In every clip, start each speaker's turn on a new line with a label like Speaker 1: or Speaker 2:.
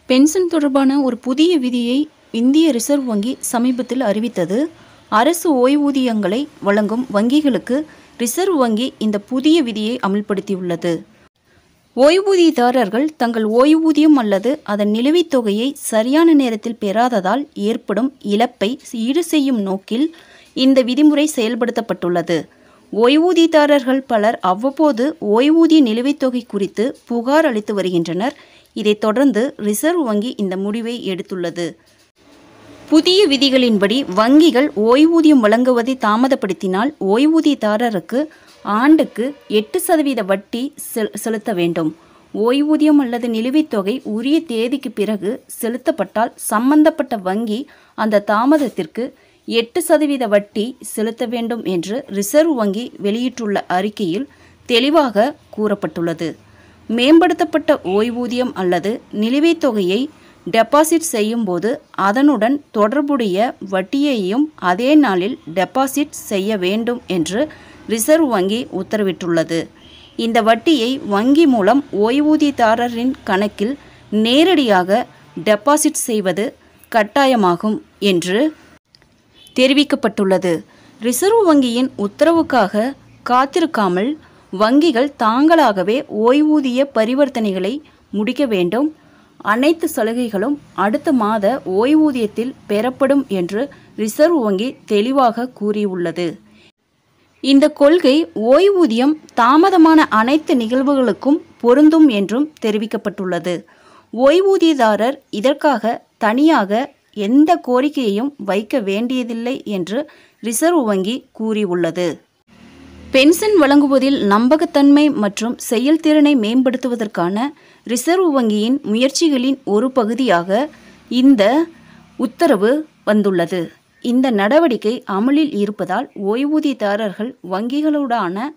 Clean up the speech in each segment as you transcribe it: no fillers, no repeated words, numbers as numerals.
Speaker 1: Pension தொடர்பான ஒரு புதிய விதியை இந்திய ரிசர்வ் வங்கி சமீபத்தில் அறிவித்தது. அரசு ஓய்வூதியங்களை வழங்கும் வங்கிகளுக்கு ரிசர்வ் வங்கி இந்த புதிய விதியை அமல்படுத்தியுள்ளது. ஓய்வூதியதாரர்கள் தங்கள் ஓய்வூதியம் அல்லது அதன் நிலுவைத் தொகையை சரியான நேரத்தில் பெறாததால் ஏற்படும் இழப்பை ஈடு செய்யும் நோக்கில் இந்த விதிமுறை செயல்படுத்தப்பட்டுள்ளது. ஓய்வூதியதாரர்கள் பலர் அவ்வப்போது ஓய்வூதிய நிலுவைத் தொகை குறித்து புகார் அளித்து வருகின்றனர். இதைத் தொடர்ந்து ரிசர்வ் வங்கி இந்த முடிவை எடுத்துள்ளது. புதிய விதிகளின்படி வங்கிகள் ஓய்வூதியம் வழங்குவதை தாமதப்படுத்தினால் ஓய்வூதியதாரருக்கு ஆண்டுக்கு 8% வட்டி செலுத்த வேண்டும். ஓய்வூதியம் அல்லது நிலுவைத் தொகை உரிய தேதிக்கு பிறகு செலுத்தப்பட்டால் சம்பந்தப்பட்ட வங்கி அந்த தாமதத்திற்கு 8% வட்டி செலுத்த வேண்டும் என்று ரிசர்வ் வங்கி வெளியிட்டுள்ள அறிக்கையில் தெளிவாக கூறப்பட்டுள்ளது. மேம்படுத்தப்பட்ட ஓய்வூதியம் அல்லது நிலுவைத் தொகையை டெபாசிட் செய்யும்போது அதனுடன் தொடர்புடைய வட்டியையும் அதே நாளில் டெபாசிட் செய்ய வேண்டும் என்று ரிசர்வ் வங்கி உத்தரவிட்டுள்ளது. இந்த வட்டியை வங்கி மூலம் ஓய்வூதியதாரரின் கணக்கில் நேரடியாக டெபாசிட் செய்வது கட்டாயமாகும் என்று தெரிவிக்கப்பட்டுள்ளது. ரிசர்வ் வங்கியின் உத்தரவுக்காக காத்திருக்காமல் வங்கிகள் தாங்களாகவே ஓய்வூதிய பரிவர்த்தனைகளை முடிக்க வேண்டும். அனைத்து சலுகைகளும் அடுத்த மாத ஓய்வூதியத்தில் பெறப்படும் என்று ரிசர்வ் வங்கி தெளிவாக கூறியுள்ளது. இந்த கொள்கை ஓய்வூதியம் தாமதமான அனைத்து நிகழ்வுகளுக்கும் பொருந்தும் என்றும் தெரிவிக்கப்பட்டுள்ளது. ஓய்வூதியதாரர் இதற்காக தனியாக எந்த கோரிக்கையையும் வைக்க வேண்டியதில்லை என்று ரிசர்வ் வங்கி கூறியுள்ளது. பென்ஷன் வழங்குவதில் நம்பகத்தன்மை மற்றும் செயல்திறனை மேம்படுத்துவதற்கான ரிசர்வ் வங்கியின் முயற்சிகளின் ஒரு பகுதியாக இந்த உத்தரவு வந்துள்ளது. இந்த நடவடிக்கை அமலில் இருப்பதால் ஓய்வூதியதாரர்கள் வங்கிகளுடான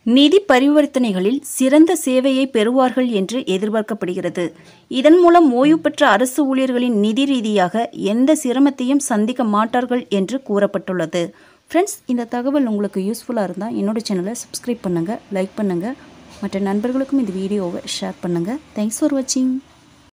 Speaker 1: நிதி பரிவர்த்தனைகளில் சிறந்த சேவையை பெறுவார்கள் என்று எதிர்பார்க்கப்படுகிறது. இதன் மூலம் ஓய்வு பெற்ற அரசு ஊழியர்களின் நிதி ரீதியாக எந்த சிரமத்தையும் சந்திக்க மாட்டார்கள் என்று கூறப்பட்டுள்ளது. ஃப்ரெண்ட்ஸ், இந்த தகவல் உங்களுக்கு யூஸ்ஃபுல்லாக இருந்தால் என்னோட சேனலை சப்ஸ்கிரைப் பண்ணுங்கள், லைக் பண்ணுங்கள், மற்ற நண்பர்களுக்கும் இந்த வீடியோவை ஷேர் பண்ணுங்கள். தேங்க்ஸ் ஃபார் வாட்சிங்.